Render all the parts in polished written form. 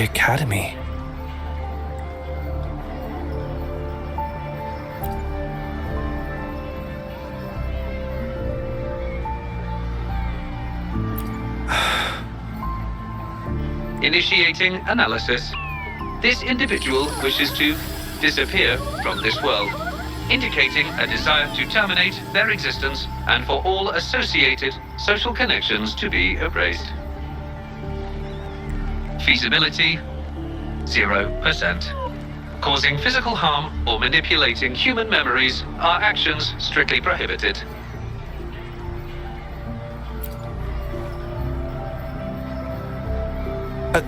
the Academy. Initiating analysis. This individual wishes to disappear from this world, indicating a desire to terminate their existence and for all associated social connections to be erased. Feasibility 0%. Causing physical harm or manipulating human memories are actions strictly prohibited.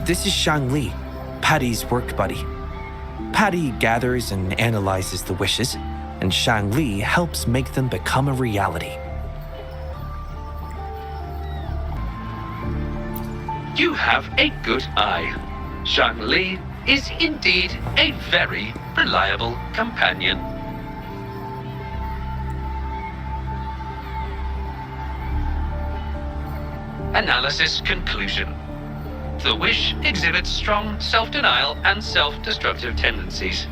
This is Xiangli, Patty's work buddy. Patty gathers and analyzes the wishes, and Xiangli helps make them become a reality. You have a good eye. Xiangli is indeed a very reliable companion. Analysis conclusion. The wish exhibits strong self-denial and self-destructive tendencies,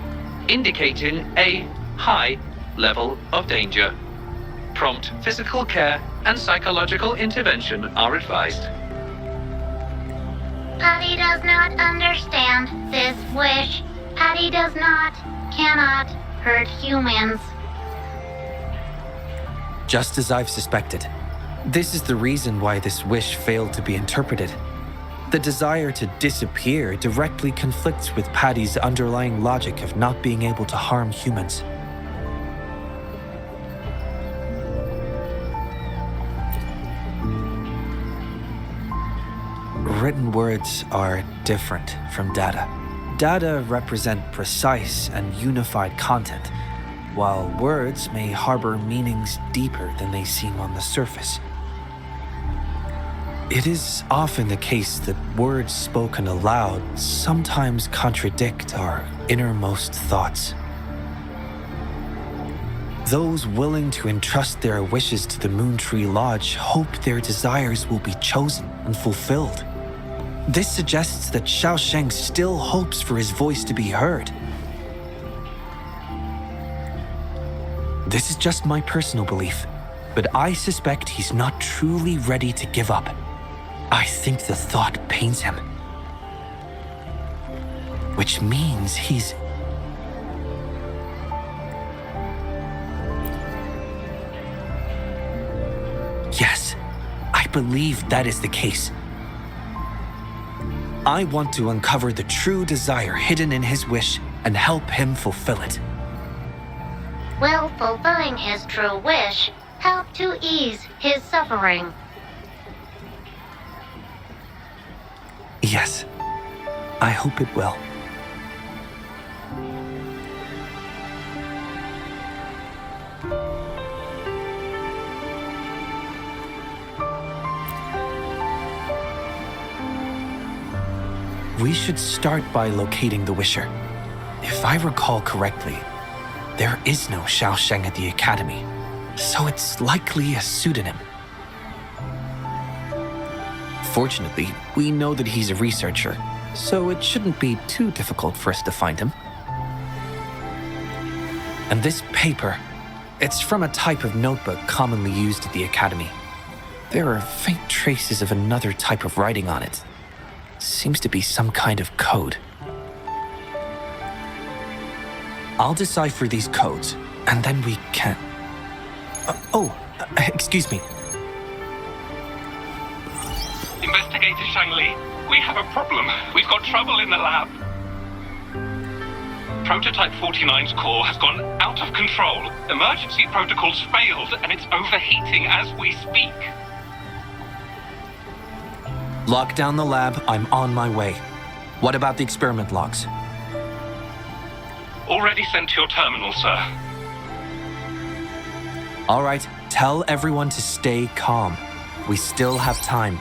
indicating a high level of danger. Prompt physical care and psychological intervention are advised. Patty does not understand this wish. Patty cannot hurt humans. Just as I've suspected. This is the reason why this wish failed to be interpreted. The desire to disappear directly conflicts with Patty's underlying logic of not being able to harm humans. Written words are different from data. Data represent precise and unified content, while words may harbor meanings deeper than they seem on the surface. It is often the case that words spoken aloud sometimes contradict our innermost thoughts. Those willing to entrust their wishes to the Moontree Lodge hope their desires will be chosen and fulfilled. This suggests that Xiaosheng still hopes for his voice to be heard. This is just my personal belief, but I suspect he's not truly ready to give up. I think the thought pains him. Which means he's... Yes, I believe that is the case. I want to uncover the true desire hidden in his wish and help him fulfill it. Will fulfilling his true wish help to ease his suffering? Yes, I hope it will. We should start by locating the Wisher. If I recall correctly, there is no Xiaosheng at the Academy, so it's likely a pseudonym. Fortunately, we know that he's a researcher, so it shouldn't be too difficult for us to find him. And this paper, it's from a type of notebook commonly used at the Academy. There are faint traces of another type of writing on it. Seems to be some kind of code. I'll decipher these codes, and then we can... excuse me. Investigator Xiangli, we have a problem. We've got trouble in the lab. Prototype 49's core has gone out of control. Emergency protocols failed, and it's overheating as we speak. Lock down the lab. I'm on my way. What about the experiment logs? Already sent to your terminal, sir. All right, tell everyone to stay calm. We still have time.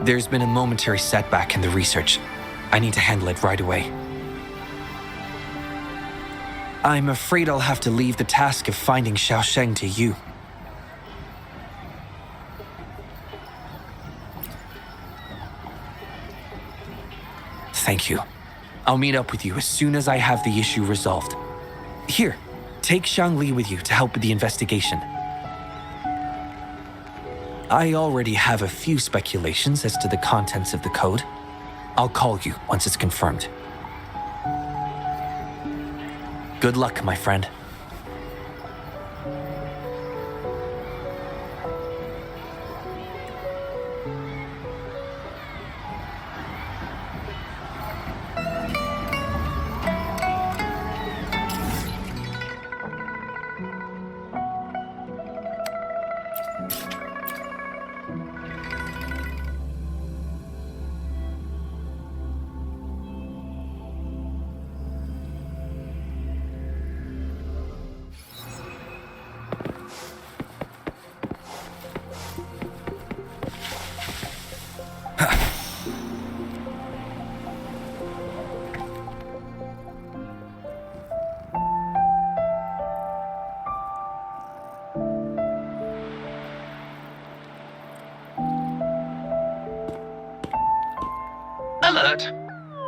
There's been a momentary setback in the research. I need to handle it right away. I'm afraid I'll have to leave the task of finding Xiaosheng to you. Thank you. I'll meet up with you as soon as I have the issue resolved. Here, take Xiangli with you to help with the investigation. I already have a few speculations as to the contents of the code. I'll call you once it's confirmed. Good luck, my friend. Alert!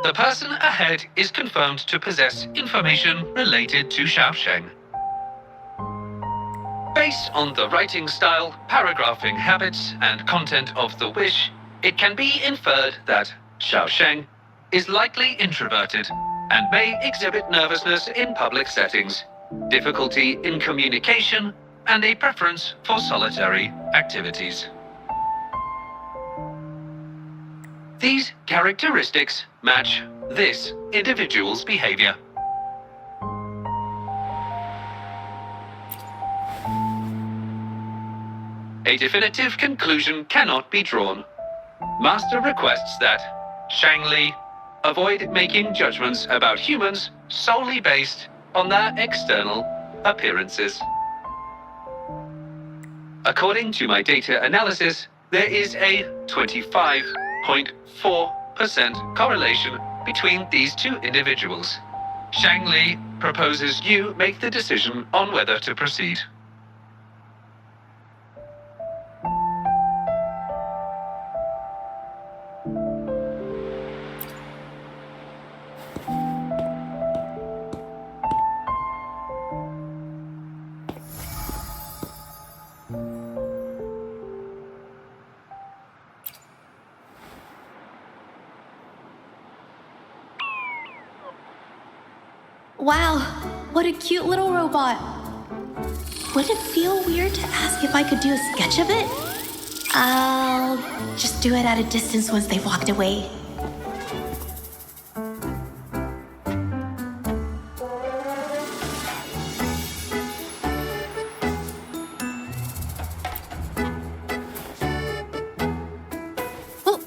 The person ahead is confirmed to possess information related to Xiaosheng. Based on the writing style, paragraphing habits, and content of the wish, it can be inferred that Xiaosheng is likely introverted and may exhibit nervousness in public settings, difficulty in communication, and a preference for solitary activities. These characteristics match this individual's behavior. A definitive conclusion cannot be drawn. Master requests that Xiangli avoid making judgments about humans solely based on their external appearances. According to my data analysis, there is a 25.4% correlation between these two individuals. Xiangli proposes you make the decision on whether to proceed. Wow, what a cute little robot. Would it feel weird to ask if I could do a sketch of it? I'll just do it at a distance once they've walked away.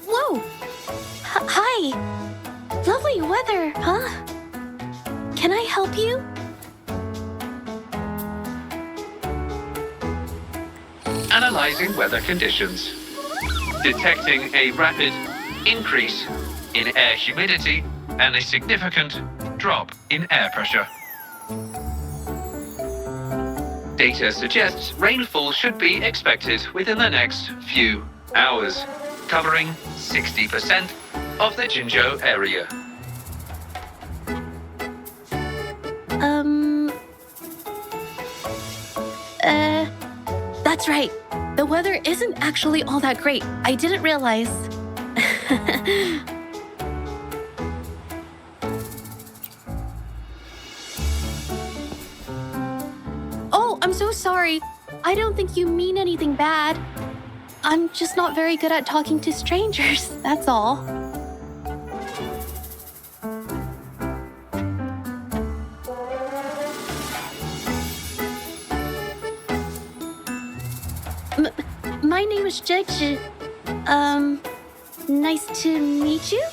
Whoa! Hi! Lovely weather, huh? Can I help you? Analyzing weather conditions. Detecting a rapid increase in air humidity and a significant drop in air pressure. Data suggests rainfall should be expected within the next few hours, covering 60% of the Jinzhou area. That's right. The weather isn't actually all that great. I didn't realize. Oh, I'm so sorry. I don't think you mean anything bad. I'm just not very good at talking to strangers, that's all. My name is Zhezhi. Nice to meet you?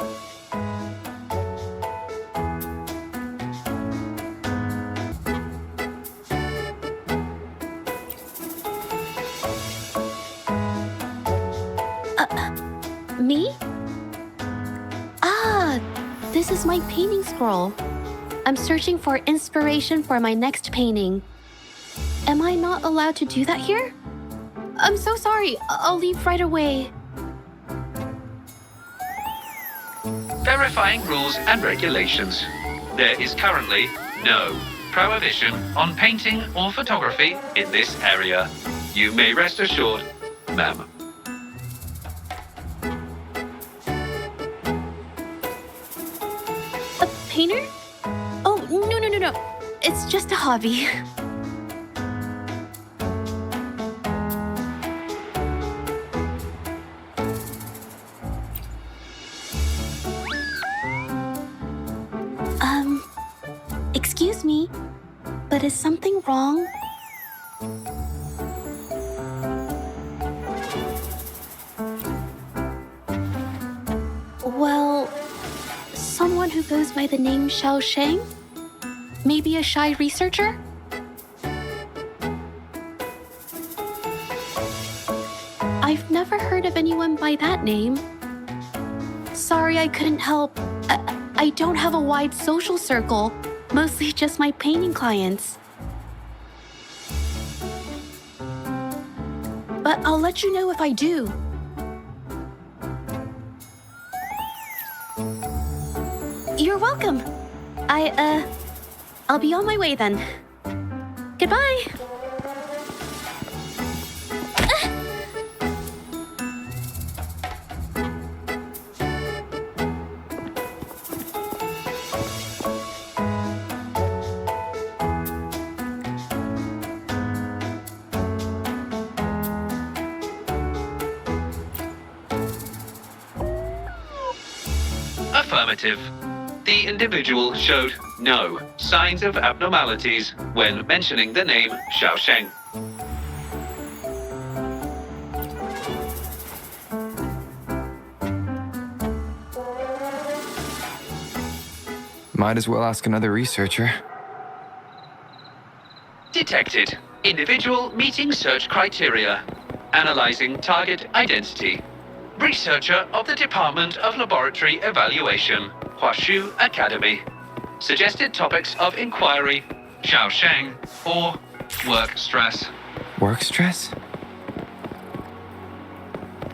Me? Ah, this is my painting scroll. I'm searching for inspiration for my next painting. Am I not allowed to do that here? I'm so sorry. I'll leave right away. Verifying rules and regulations. There is currently no prohibition on painting or photography in this area. You may rest assured, ma'am. A painter? Oh, no. It's just a hobby. Excuse me, but is something wrong? Well, someone who goes by the name Xiaosheng? Maybe a shy researcher? I've never heard of anyone by that name. Sorry I couldn't help. I don't have a wide social circle. Mostly just my painting clients. But I'll let you know if I do. You're welcome. I'll be on my way then. Goodbye. Affirmative. The individual showed no signs of abnormalities when mentioning the name Xiaosheng. Might as well ask another researcher. Detected. Individual meeting search criteria. Analyzing target identity. Researcher of the Department of Laboratory Evaluation, Huashu Academy. Suggested topics of inquiry, Xiaosheng or work stress. Work stress?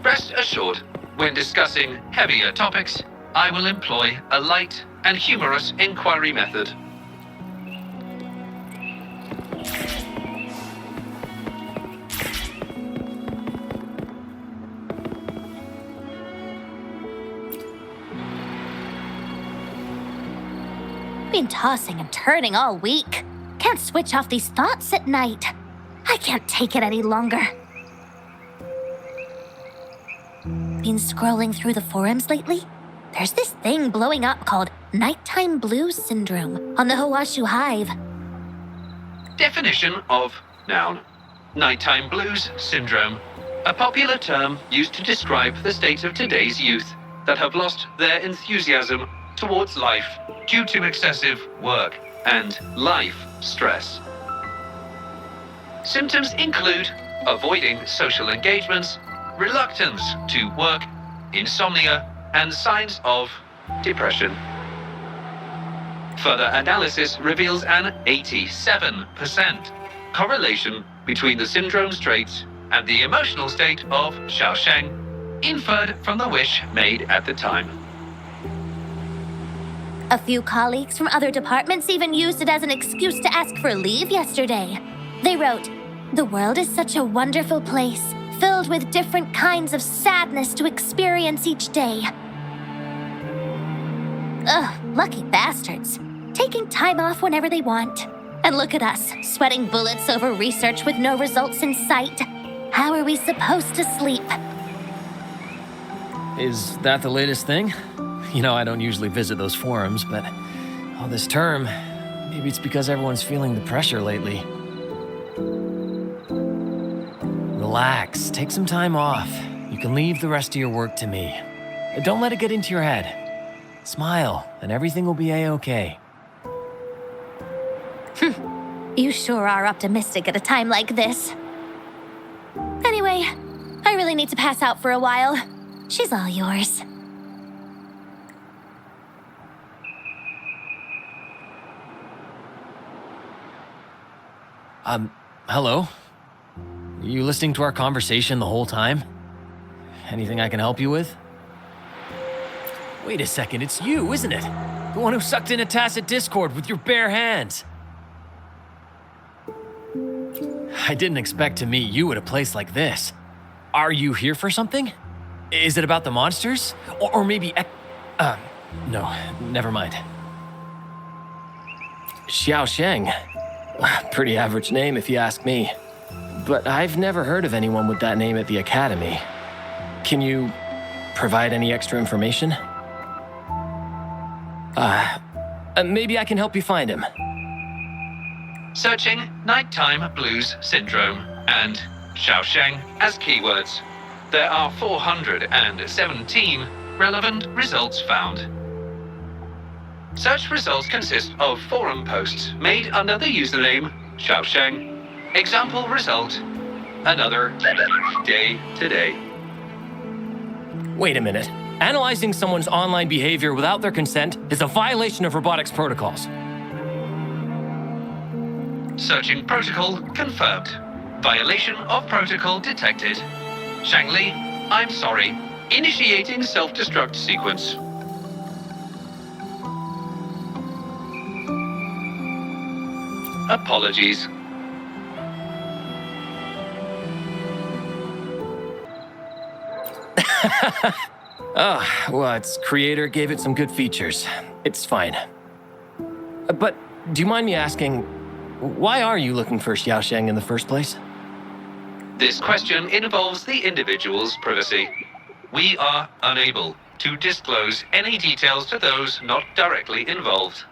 Rest assured, when discussing heavier topics, I will employ a light and humorous inquiry method. Been tossing and turning all week. Can't switch off these thoughts at night. I can't take it any longer. Been scrolling through the forums lately? There's this thing blowing up called nighttime blues syndrome on the Hawashu Hive. Definition of noun. Nighttime blues syndrome. A popular term used to describe the state of today's youth that have lost their enthusiasm towards life due to excessive work and life stress. Symptoms include avoiding social engagements, reluctance to work, insomnia, and signs of depression. Further analysis reveals an 87% correlation between the syndrome's traits and the emotional state of Xiaosheng, inferred from the wish made at the time. A few colleagues from other departments even used it as an excuse to ask for leave yesterday. They wrote, "The world is such a wonderful place, filled with different kinds of sadness to experience each day." Ugh, lucky bastards. Taking time off whenever they want. And look at us, sweating bullets over research with no results in sight. How are we supposed to sleep? Is that the latest thing? You know, I don't usually visit those forums, but this term, maybe it's because everyone's feeling the pressure lately. Relax, take some time off. You can leave the rest of your work to me. Don't let it get into your head. Smile, and everything will be a-okay. You sure are optimistic at a time like this. Anyway, I really need to pass out for a while. She's all yours. Hello? You listening to our conversation the whole time? Anything I can help you with? Wait a second, it's you, isn't it? The one who sucked in a Tacet Discord with your bare hands. I didn't expect to meet you at a place like this. Are you here for something? Is it about the monsters? Or maybe... no, never mind. Xiaosheng. Pretty average name if you ask me. But I've never heard of anyone with that name at the Academy. Can you provide any extra information? Maybe I can help you find him. Searching Nighttime Blues Syndrome and Xiaosheng as keywords. There are 417 relevant results found. Such results consist of forum posts made under the username Xiaosheng. Example result: another day today. Wait a minute. Analyzing someone's online behavior without their consent is a violation of robotics protocols. Searching protocol confirmed. Violation of protocol detected. Xiangli, I'm sorry. Initiating self-destruct sequence. Apologies. Well, its creator gave it some good features. It's fine. But do you mind me asking, why are you looking for Xiaosheng in the first place? This question involves the individual's privacy. We are unable to disclose any details to those not directly involved.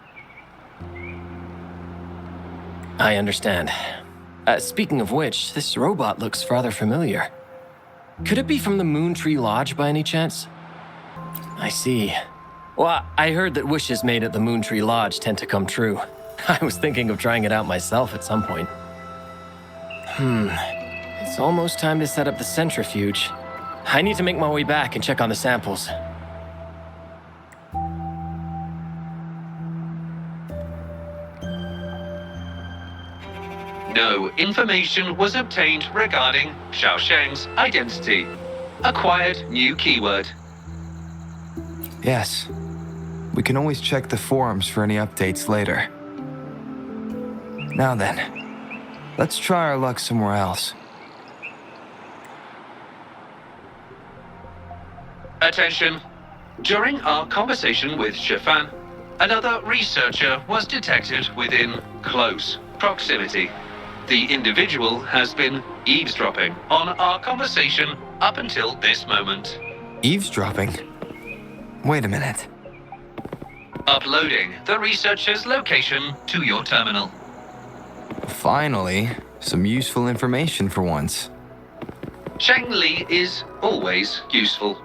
I understand. Speaking of which, this robot looks rather familiar. Could it be from the Moon Tree Lodge by any chance? I see. Well, I heard that wishes made at the Moon Tree Lodge tend to come true. I was thinking of trying it out myself at some point. It's almost time to set up the centrifuge. I need to make my way back and check on the samples. No information was obtained regarding Xiaosheng's identity. Acquired new keyword. Yes. We can always check the forums for any updates later. Now then, let's try our luck somewhere else. Attention. During our conversation with Shifan, another researcher was detected within close proximity. The individual has been eavesdropping on our conversation up until this moment. Eavesdropping? Wait a minute. Uploading the researcher's location to your terminal. Finally, some useful information for once. Xiangli is always useful.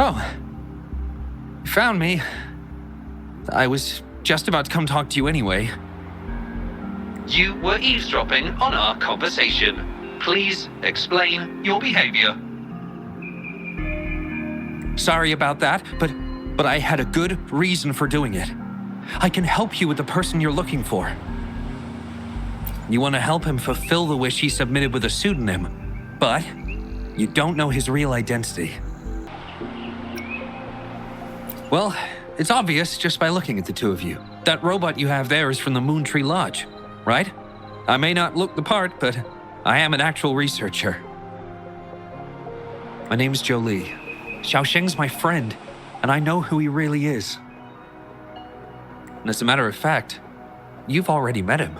Oh, you found me. I was just about to come talk to you anyway. You were eavesdropping on our conversation. Please explain your behavior. Sorry about that, but I had a good reason for doing it. I can help you with the person you're looking for. You want to help him fulfill the wish he submitted with a pseudonym, but you don't know his real identity. Well, it's obvious just by looking at the two of you. That robot you have there is from the Moon Tree Lodge, right? I may not look the part, but I am an actual researcher. My name's Jolie. Xiaosheng's my friend, and I know who he really is. And as a matter of fact, you've already met him.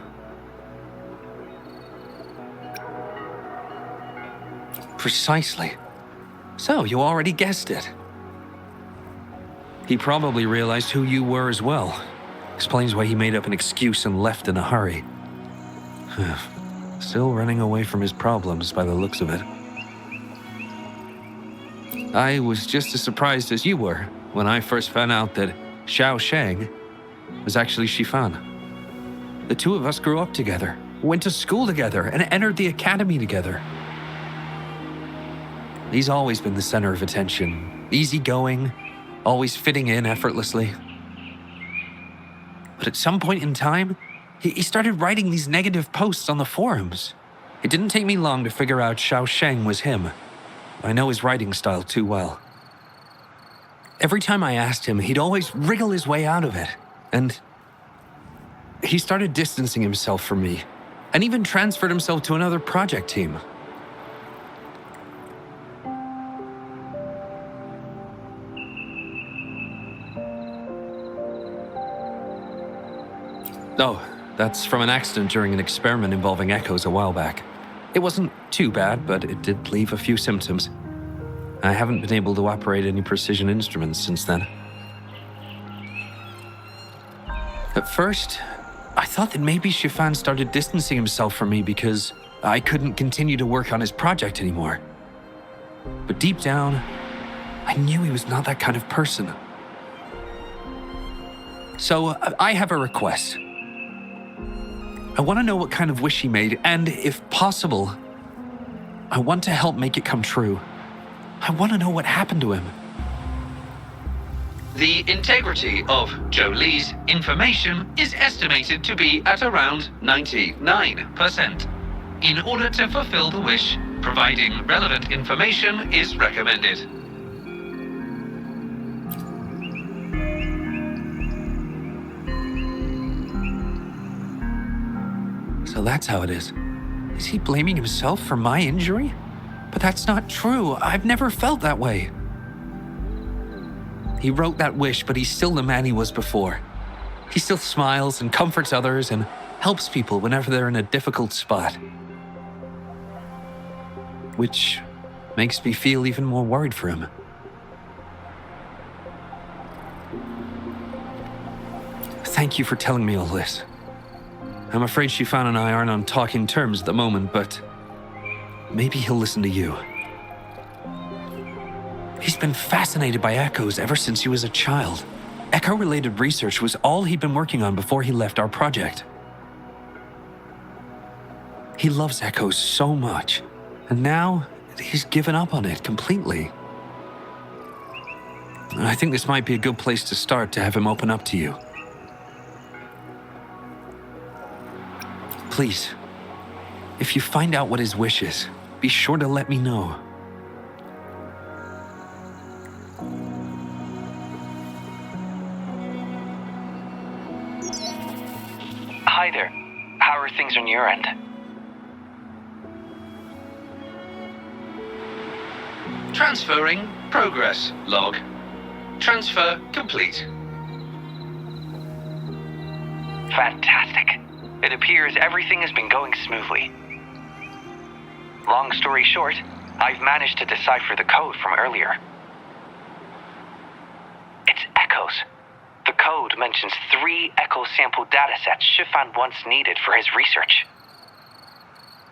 Precisely. So, you already guessed it. He probably realized who you were as well. Explains why he made up an excuse and left in a hurry. Still running away from his problems by the looks of it. I was just as surprised as you were when I first found out that Xiaosheng was actually Shifan. The two of us grew up together, went to school together, and entered the academy together. He's always been the center of attention, easygoing, always fitting in effortlessly. But at some point in time, he started writing these negative posts on the forums. It didn't take me long to figure out Xiaosheng was him. I know his writing style too well. Every time I asked him, he'd always wriggle his way out of it. And he started distancing himself from me, and even transferred himself to another project team. Oh, that's from an accident during an experiment involving echoes a while back. It wasn't too bad, but it did leave a few symptoms. I haven't been able to operate any precision instruments since then. At first, I thought that maybe Shifan started distancing himself from me because I couldn't continue to work on his project anymore. But deep down, I knew he was not that kind of person. So I have a request. I want to know what kind of wish he made, and if possible, I want to help make it come true. I want to know what happened to him. The integrity of Zhou Li's information is estimated to be at around 99%. In order to fulfill the wish, providing relevant information is recommended. So that's how it is. Is he blaming himself for my injury? But that's not true. I've never felt that way. He wrote that wish, but he's still the man he was before. He still smiles and comforts others and helps people whenever they're in a difficult spot. Which makes me feel even more worried for him. Thank you for telling me all this. I'm afraid Shifan and I aren't on talking terms at the moment, but maybe he'll listen to you. He's been fascinated by echoes ever since he was a child. Echo-related research was all he'd been working on before he left our project. He loves echoes so much, and now he's given up on it completely. I think this might be a good place to start to have him open up to you. Please, if you find out what his wish is, be sure to let me know. Hi there. How are things on your end? Transferring progress log. Transfer complete. Fantastic. It appears everything has been going smoothly. Long story short, I've managed to decipher the code from earlier. It's echoes. The code mentions 3 echo sample datasets Shifan once needed for his research.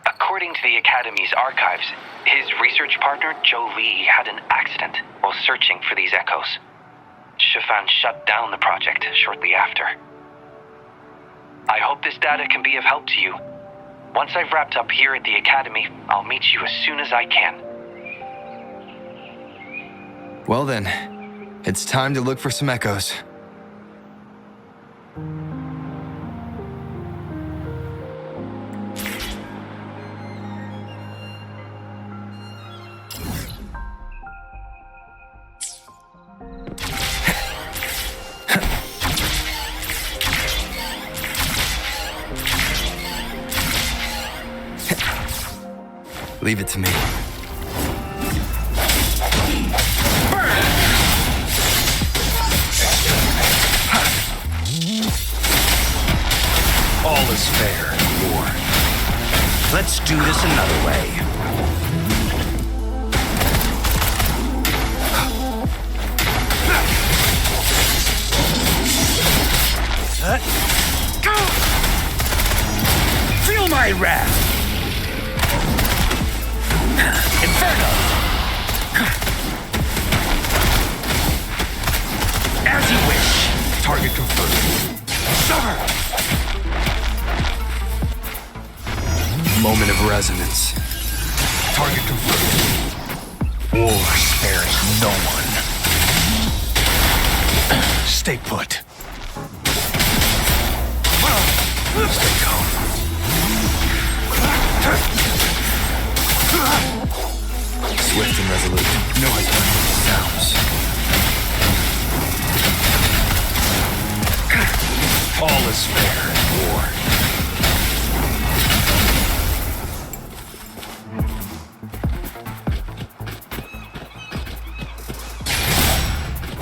According to the Academy's archives, his research partner, Zhou Li, had an accident while searching for these echoes. Shifan shut down the project shortly after. I hope this data can be of help to you. Once I've wrapped up here at the Academy, I'll meet you as soon as I can. Well then, it's time to look for some echoes. Leave it to me. All is fair, war. Let's do this another way. Feel my wrath! Inferno! As you wish. Target confirmed. Sir! Moment of resonance. Target confirmed. War spares no one. Stay put. Stay calm. Swift and resolute. No sounds. All is fair in war.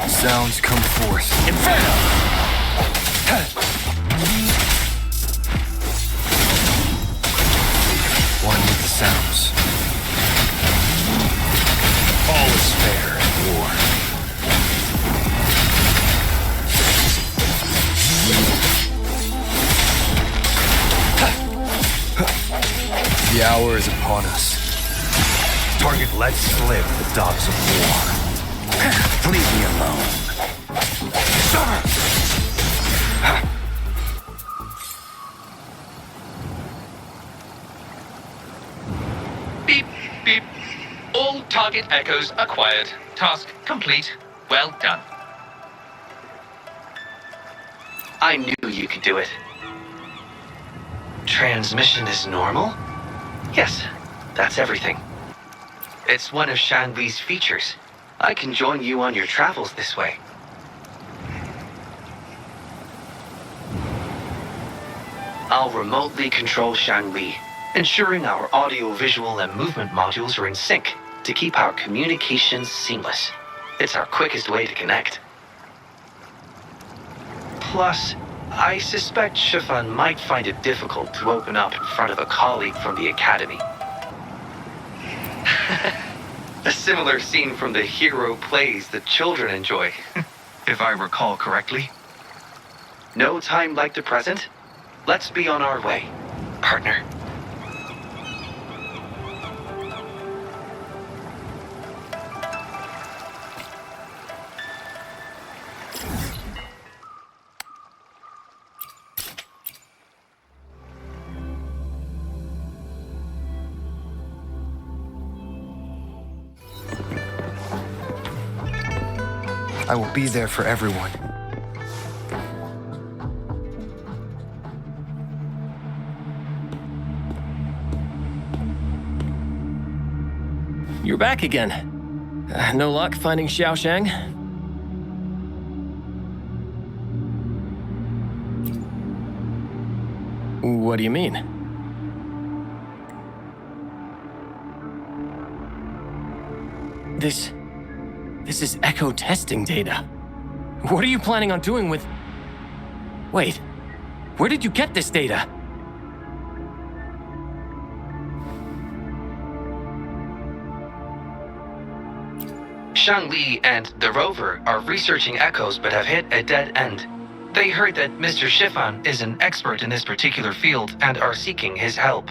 Sounds come forth. Inferno! One with the sounds. All is fair in war. The hour is upon us. Target let slip the dogs of war. Leave me alone. Beep, beep. All target echoes acquired. Task complete. Well done. I knew you could do it. Transmission is normal? Yes, that's everything. It's one of Xiangli's features. I can join you on your travels this way. I'll remotely control Xiangli, ensuring our audio, visual, and movement modules are in sync to keep our communications seamless. It's our quickest way to connect. Plus, I suspect Shifan might find it difficult to open up in front of a colleague from the Academy. A similar scene from the hero plays that children enjoy, if I recall correctly. No time like the present. Let's be on our way, partner. I will be there for everyone. You're back again. No luck finding Xiaosheng? What do you mean? This is echo testing data. What are you planning on doing with... Wait, where did you get this data? Xiangli and the rover are researching echoes but have hit a dead end. They heard that Mr. Shifan is an expert in this particular field and are seeking his help.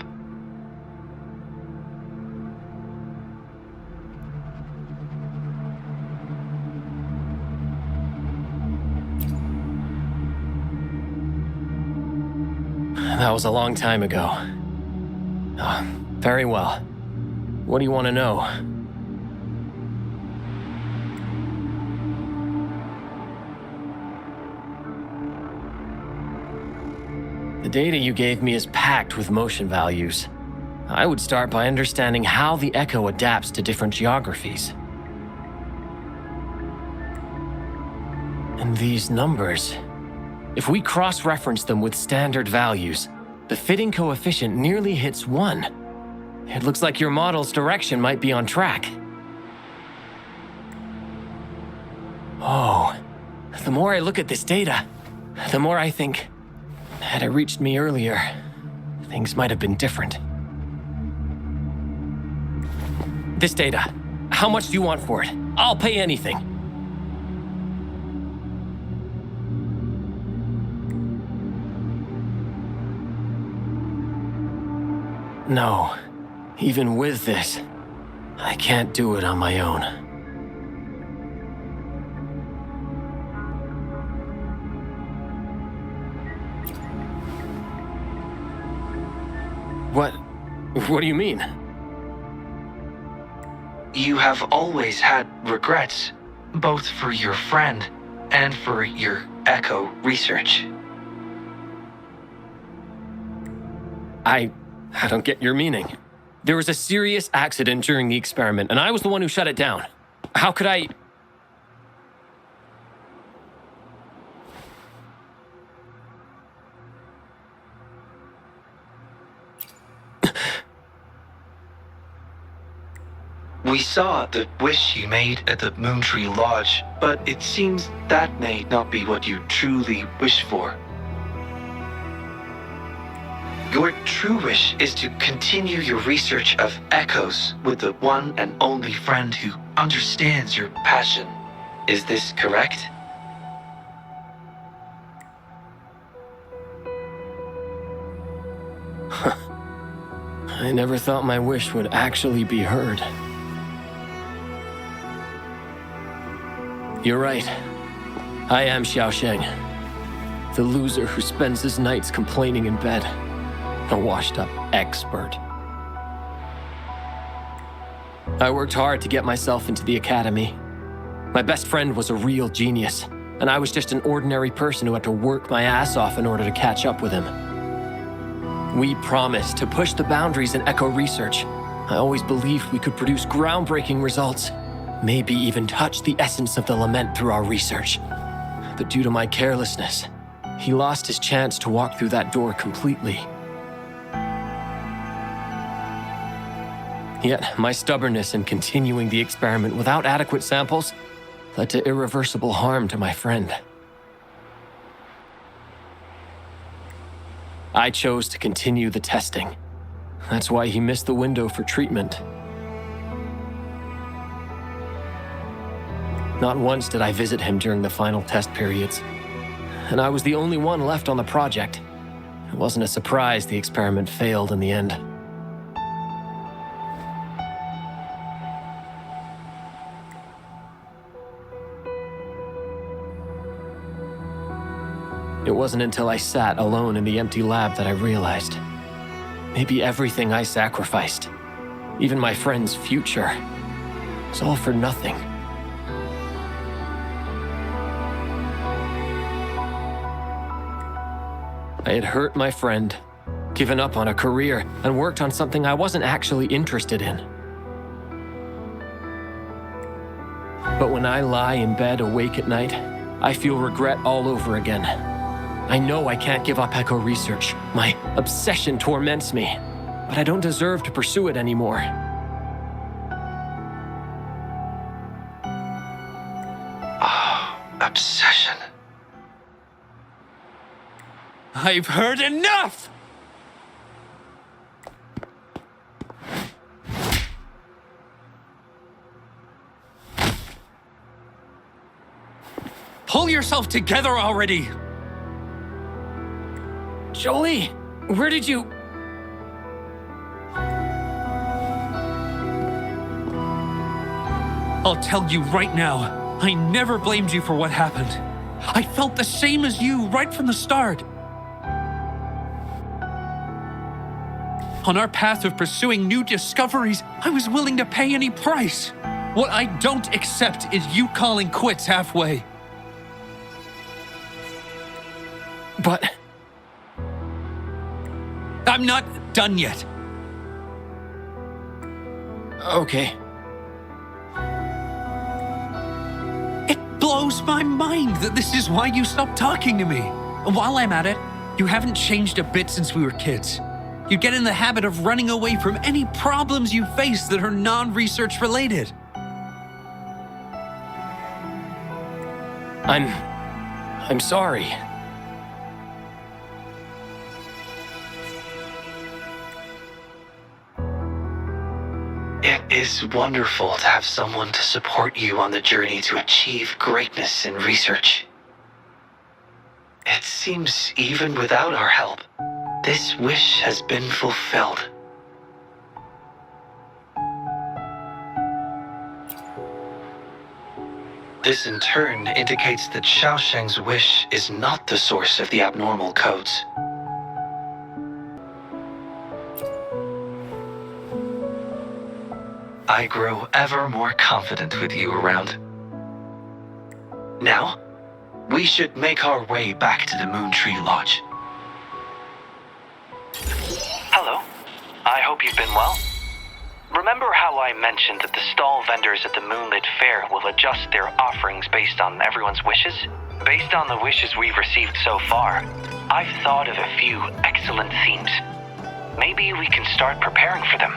That was a long time ago. Very well. What do you want to know? The data you gave me is packed with motion values. I would start by understanding how the echo adapts to different geographies. And these numbers, if we cross-reference them with standard values, the fitting coefficient nearly hits 1. It looks like your model's direction might be on track. Oh, the more I look at this data, the more I think, had it reached me earlier, things might have been different. This data, how much do you want for it? I'll pay anything. No, even with this, I can't do it on my own. What do you mean? You have always had regrets, both for your friend and for your echo research. I don't get your meaning. There was a serious accident during the experiment, and I was the one who shut it down. How could I... We saw the wish you made at the Moontree Lodge, but it seems that may not be what you truly wish for. Your true wish is to continue your research of echoes with the one and only friend who understands your passion. Is this correct? I never thought my wish would actually be heard. You're right. I am Xiaosheng, the loser who spends his nights complaining in bed. A washed-up expert. I worked hard to get myself into the academy. My best friend was a real genius, and I was just an ordinary person who had to work my ass off in order to catch up with him. We promised to push the boundaries in echo research. I always believed we could produce groundbreaking results, maybe even touch the essence of the lament through our research. But due to my carelessness, he lost his chance to walk through that door completely. Yet, my stubbornness in continuing the experiment without adequate samples led to irreversible harm to my friend. I chose to continue the testing. That's why he missed the window for treatment. Not once did I visit him during the final test periods, and I was the only one left on the project. It wasn't a surprise the experiment failed in the end. It wasn't until I sat alone in the empty lab that I realized. Maybe everything I sacrificed, even my friend's future, was all for nothing. I had hurt my friend, given up on a career, and worked on something I wasn't actually interested in. But when I lie in bed awake at night, I feel regret all over again. I know I can't give up echo research. My obsession torments me, but I don't deserve to pursue it anymore. Obsession. I've heard enough! Pull yourself together already! Jolie, where did you... I'll tell you right now, I never blamed you for what happened. I felt the same as you right from the start. On our path of pursuing new discoveries, I was willing to pay any price. What I don't accept is you calling quits halfway. But... I'm not done yet. Okay. It blows my mind that this is why you stopped talking to me. And while I'm at it, you haven't changed a bit since we were kids. You get in the habit of running away from any problems you face that are non-research related. I'm sorry. It is wonderful to have someone to support you on the journey to achieve greatness in research. It seems even without our help, this wish has been fulfilled. This in turn indicates that Xiaosheng's wish is not the source of the abnormal codes. I grow ever more confident with you around. Now, we should make our way back to the Moontree Lodge. Hello, you've been well. Remember how I mentioned that the stall vendors at the Moonlit Fair will adjust their offerings based on everyone's wishes? Based on the wishes we've received so far, I've thought of a few excellent themes. Maybe we can start preparing for them.